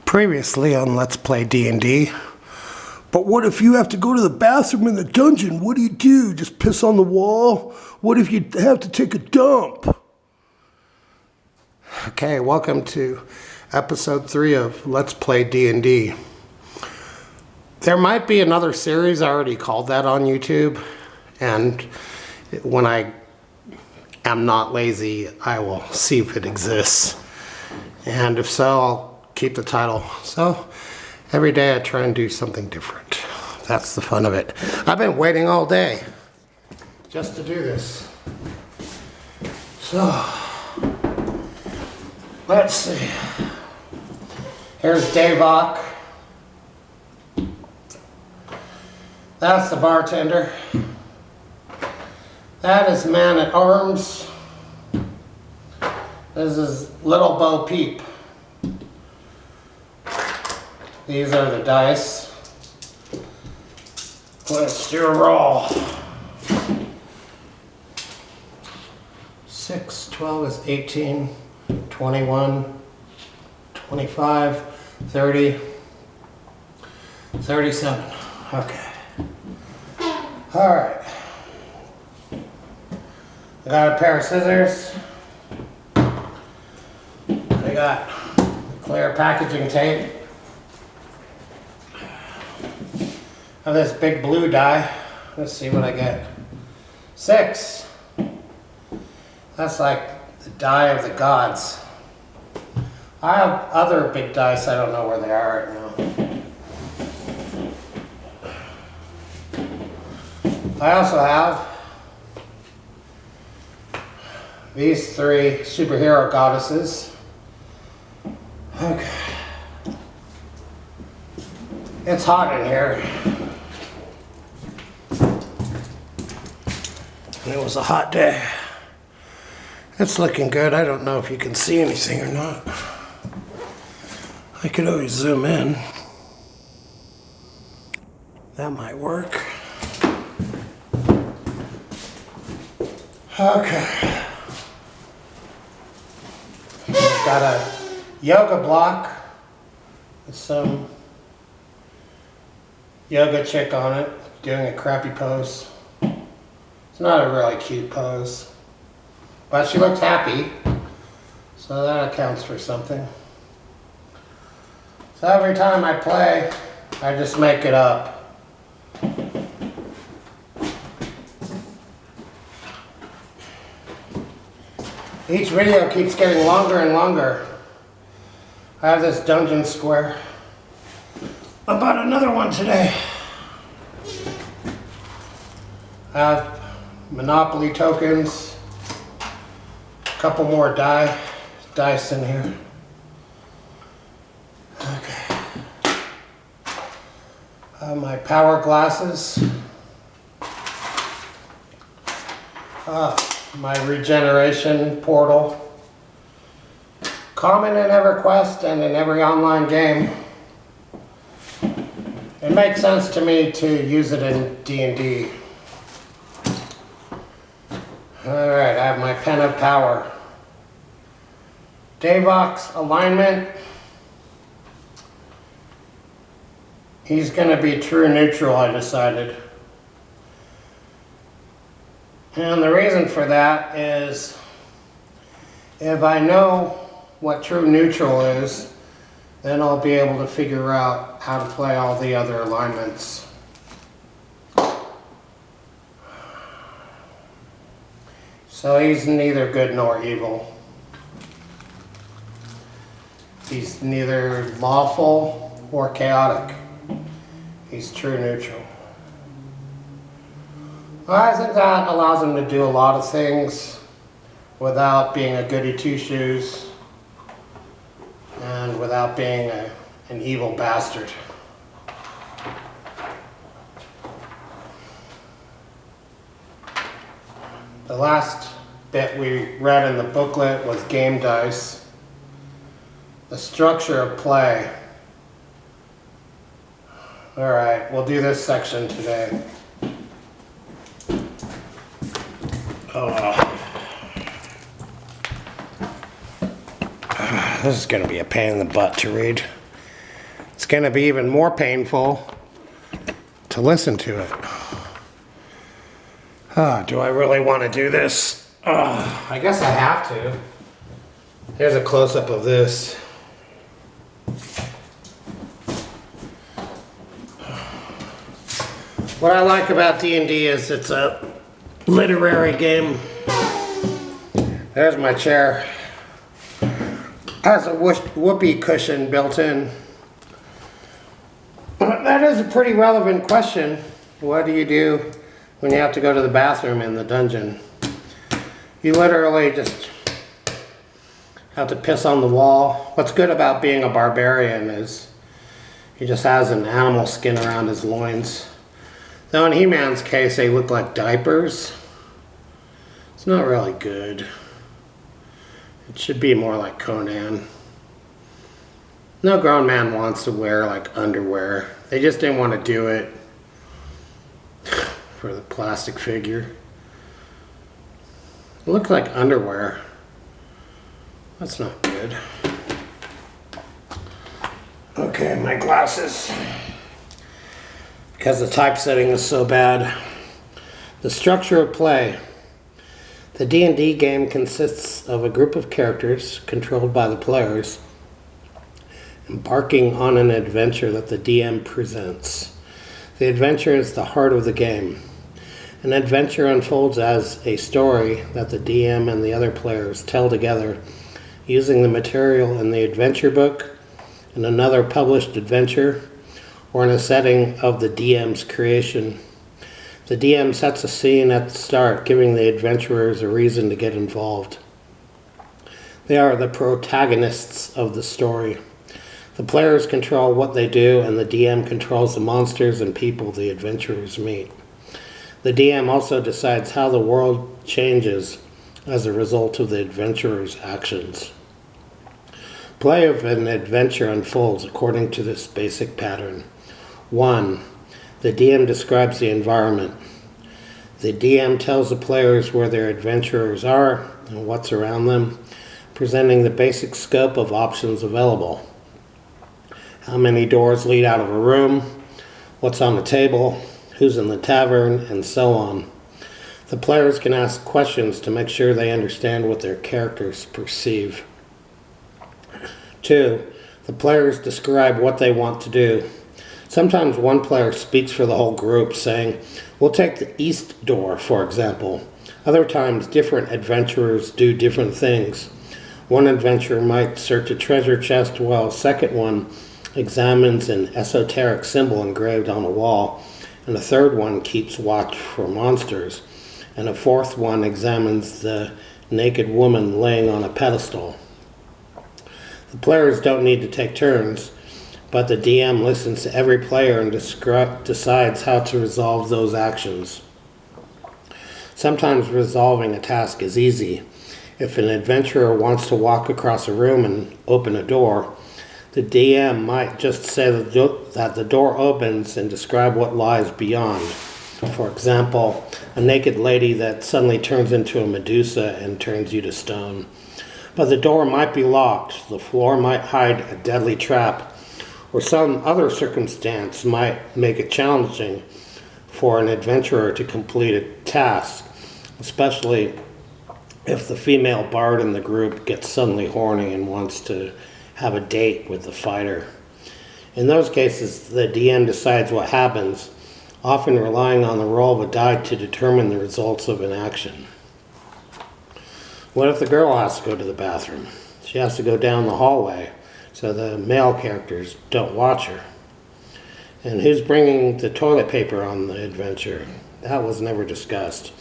Previously on Let's Play D&D. But what if you have to go to the bathroom in the dungeon? What do? Just piss on the wall? What if you have to take a dump? Okay, welcome to episode 3 of Let's Play D&D. There might be another series, I already called that on YouTube. And when I am not lazy, I will see if it exists. And if so, I'll keep the title. So every day I try and do something different. That's the fun of it. I've been waiting all day just to do this. So let's see. Here's Davok. That's the bartender. That is Man at Arms. This is Little Bo Peep. These are the dice. Let's do a roll. 6, 12 is 18, 21, 25, 30, 37. Okay. All right. I got a pair of scissors. I got clear packaging tape. Of this big blue die. Let's see what I get. 6. That's like the die of the gods. I have other big dice. I don't know where they are right now. I also have these 3 superhero goddesses. Okay. It's hot in here. It was a hot day. It's looking good. I don't know if you can see anything or not. I could always zoom in. That might work. Okay. I've got a yoga block with some yoga chick on it doing a crappy pose. It's not a really cute pose, but she looks happy, so that accounts for something. So every time I play, I just make it up. Each video keeps getting longer and longer. I have this dungeon square. I bought another one today. I have Monopoly tokens, a couple more dice in here. Okay. My power glasses. My regeneration portal. Common in EverQuest and in every online game. It makes sense to me to use it in D&D. Alright, I have my pen of power. Davok's alignment. He's going to be true neutral, I decided. And the reason for that is if I know what true neutral is, then I'll be able to figure out how to play all the other alignments. So he's neither good nor evil. He's neither lawful or chaotic. He's true neutral. I think that allows him to do a lot of things without being a goody two-shoes and without being an evil bastard. The last bit we read in the booklet was game dice. The structure of play. Alright, we'll do this section today. This is going to be a pain in the butt to read. it's going to be even more painful to listen to it. Do I really want to do this? I guess I have to. Here's a close-up of this. What I like about D&D is it's a literary game. There's my chair. Has a whoopee cushion built in. That is a pretty relevant question. What do you do when you have to go to the bathroom in the dungeon? You literally just have to piss on the wall. What's good about being a barbarian is he just has an animal skin around his loins. Though in He-Man's case, they look like diapers. It's not really good. It should be more like Conan. No grown man wants to wear like underwear. They just didn't want to do it for the plastic figure. It looks like underwear. That's not good. Okay, my glasses. Because the typesetting is so bad. The structure of play. The D&D game consists of a group of characters controlled by the players embarking on an adventure that the DM presents. The adventure is the heart of the game. An adventure unfolds as a story that the DM and the other players tell together using the material in the adventure book, in another published adventure, or in a setting of the DM's creation. The DM sets a scene at the start, giving the adventurers a reason to get involved. They are the protagonists of the story. The players control what they do, and the DM controls the monsters and people the adventurers meet. The DM also decides how the world changes as a result of the adventurers' actions. Play of an adventure unfolds according to this basic pattern. 1. The DM describes the environment. The DM tells the players where their adventurers are and what's around them, presenting the basic scope of options available. How many doors lead out of a room, what's on the table, who's in the tavern, and so on. The players can ask questions to make sure they understand what their characters perceive. 2. The players describe what they want to do. Sometimes one player speaks for the whole group, saying, "We'll take the east door," for example. Other times, different adventurers do different things. One adventurer might search a treasure chest, while a second one examines an esoteric symbol engraved on a wall, and a third one keeps watch for monsters, and a fourth one examines the naked woman laying on a pedestal. The players don't need to take turns, but the DM listens to every player and decides how to resolve those actions. Sometimes resolving a task is easy. If an adventurer wants to walk across a room and open a door, the DM might just say that the door opens and describe what lies beyond. For example, a naked lady that suddenly turns into a Medusa and turns you to stone. But the door might be locked, the floor might hide a deadly trap, or some other circumstance might make it challenging for an adventurer to complete a task, especially if the female bard in the group gets suddenly horny and wants to have a date with the fighter. In those cases, the DM decides what happens, often relying on the roll of a die to determine the results of an action. What if the girl has to go to the bathroom? She has to go down the hallway, so the male characters don't watch her. And who's bringing the toilet paper on the adventure? That was never discussed.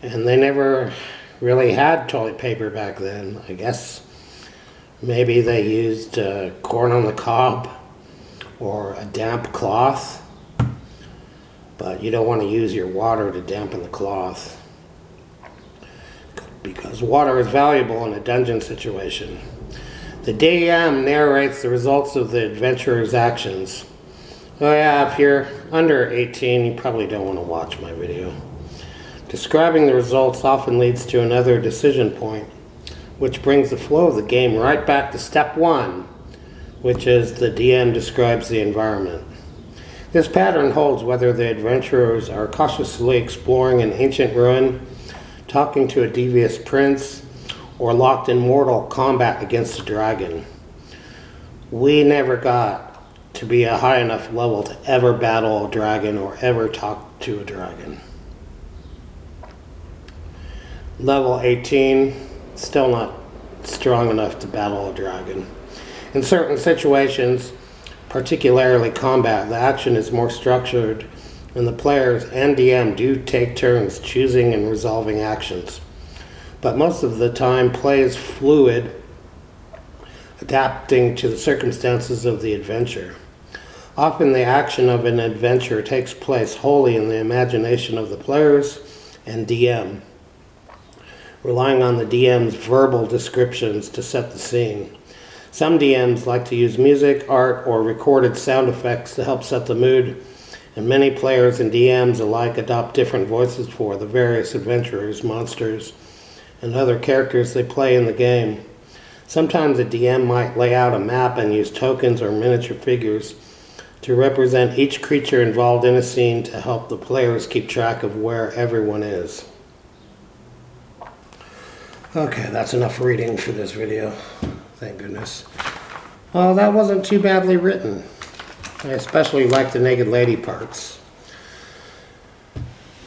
And they never really had toilet paper back then. I guess maybe they used corn on the cob or a damp cloth. But you don't want to use your water to dampen the cloth, because water is valuable in a dungeon situation. The DM narrates the results of the adventurer's actions. Oh yeah, if you're under 18, you probably don't want to watch my video. Describing the results often leads to another decision point, which brings the flow of the game right back to step 1. which is the DM describes the environment. This pattern holds whether the adventurers are cautiously exploring an ancient ruin, talking to a devious prince, or locked in mortal combat against a dragon. We never got to be a high enough level to ever battle a dragon or ever talk to a dragon. Level 18, still not strong enough to battle a dragon. In certain situations, particularly combat, the action is more structured, and the players and DM do take turns choosing and resolving actions. But most of the time, play is fluid, adapting to the circumstances of the adventure. Often the action of an adventure takes place wholly in the imagination of the players and DM, relying on the DM's verbal descriptions to set the scene. Some DMs like to use music, art, or recorded sound effects to help set the mood, and many players and DMs alike adopt different voices for the various adventurers, monsters, and other characters they play in the game. Sometimes a DM might lay out a map and use tokens or miniature figures to represent each creature involved in a scene to help the players keep track of where everyone is. Okay, that's enough reading for this video. Thank goodness. Well, that wasn't too badly written. I especially like the naked lady parts.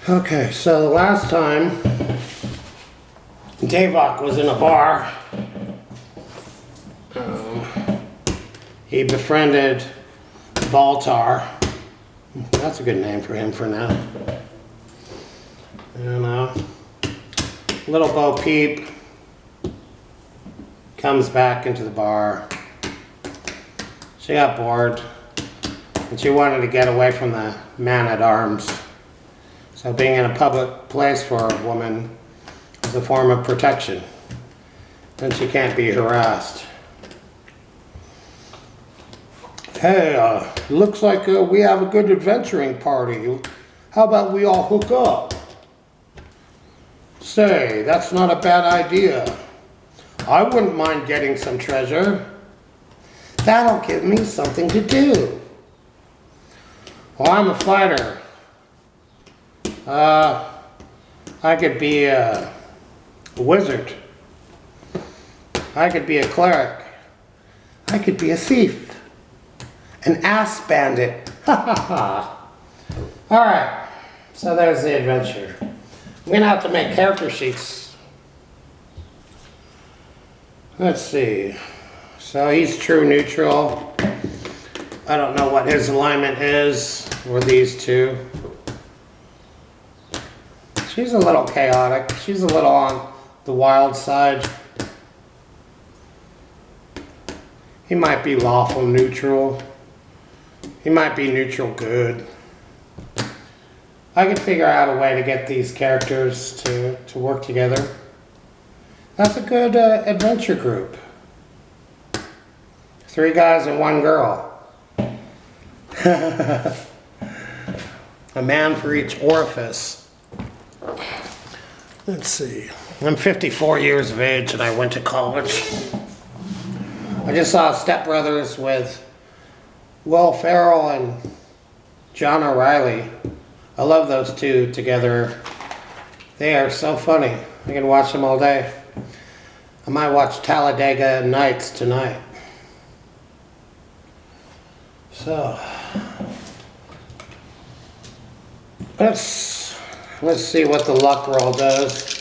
Okay, so the last time Davok was in a bar, he befriended Baltar. That's a good name for him for now. Little Bo Peep comes back into the bar. She got bored and she wanted to get away from the man-at-arms. So being in a public place for a woman is a form of protection. Then she can't be harassed. Hey, looks like we have a good adventuring party. How about we all hook up? Say, that's not a bad idea. I wouldn't mind getting some treasure. That'll give me something to do. Well, I'm a fighter. I could be a wizard. I could be a cleric. I could be a thief. An ass bandit. Ha ha ha. Alright, so there's the adventure. I'm gonna have to make character sheets. Let's see. So he's true neutral. I don't know what his alignment is, or these two. She's a little chaotic. She's a little on the wild side. He might be lawful neutral. He might be neutral good. I could figure out a way to get these characters to work together. That's a good adventure group. 3 guys and 1 girl. A man for each orifice. Let's see. I'm 54 years of age and I went to college. I just saw Step Brothers with Will Ferrell and John O'Reilly. I love those two together. They are so funny. I can watch them all day. I might watch Talladega Nights tonight. So let's see what the luck roll does.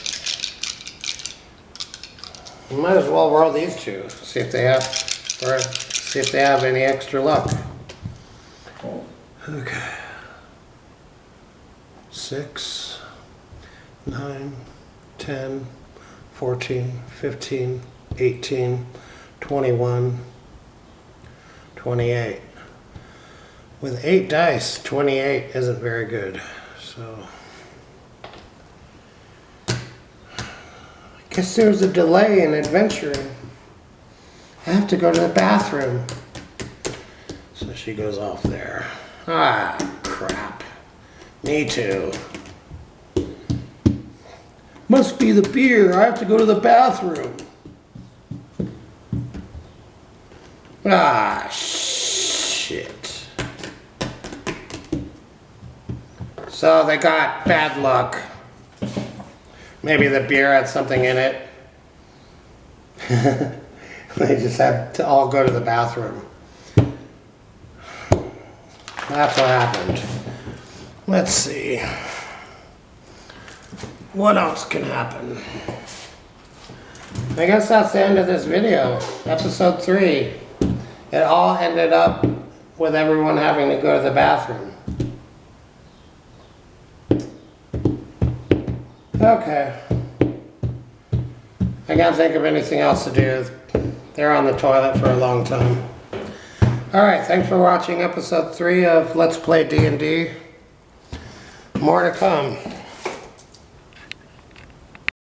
Might as well roll these two. See if they have any extra luck. Okay. 6, 9, 10, 14, 15, 18, 21, 28. With 8 dice, 28 isn't very good. So I guess there's a delay in adventuring. I have to go to the bathroom. So she goes off there. Ah, crap. Me too. Must be the beer. I have to go to the bathroom. Ah, shit. So they got bad luck. Maybe the beer had something in it. They just had to all go to the bathroom. That's what happened. Let's see. What else can happen? I guess that's the end of this video. Episode 3. It all ended up with everyone having to go to the bathroom. Okay. I can't think of anything else to do. They're on the toilet for a long time. Alright, thanks for watching episode 3 of Let's Play D&D. More to come.